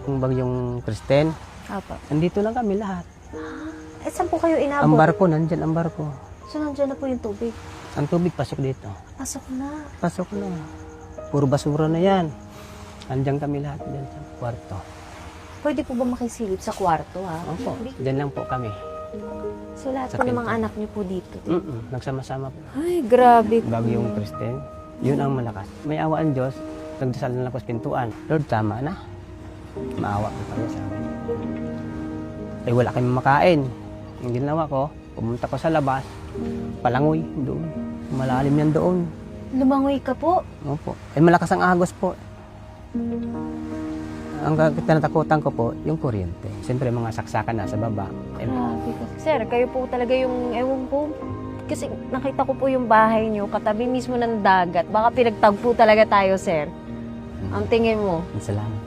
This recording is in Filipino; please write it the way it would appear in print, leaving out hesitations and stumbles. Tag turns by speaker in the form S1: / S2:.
S1: Yung bagyong Kristen,
S2: Apo.
S1: andito lang kami lahat.
S2: Eh, saan po kayo
S1: Ang
S2: inabot?
S1: barko, nandyan ang barko.
S2: So, nandiyan na po yung tubig.
S1: Ang tubig, pasok dito.
S2: Pasok na.
S1: Pasok na. Puro basura na yan. Andiyan kami lahat dyan sa kwarto.
S2: Pwede po ba makisilip sa kwarto, ha?
S1: Opo, dyan lang po kami.
S2: So, lahat
S1: Sa
S2: po ng mga
S1: pinto.
S2: anak niyo po dito.
S1: Nagsama-sama po.
S2: Ay, grabe.
S1: Bagyong Kristen, yun ang malakas. May awa ang Diyos, nagdasal na ako sa pintuan. Lord, tama na. Maawa ka kayo sa amin. Eh, wala kami makain. Ang ginawa ko, pumunta ko sa labas, palangoy doon. Malalim yan doon.
S2: Lumangoy ka po.
S1: Opo. Eh, malakas ang agos po. Ang tinatakutan ko po, yung kuryente. Siyempre, mga saksakan na sa baba. Eh,
S2: Grabe ka. Sir, kayo po talaga yung, ewan po, kasi nakita ko po yung bahay niyo, katabi mismo ng dagat. Baka pinagtagpo talaga tayo, sir. Ang tingin mo.
S1: salamat.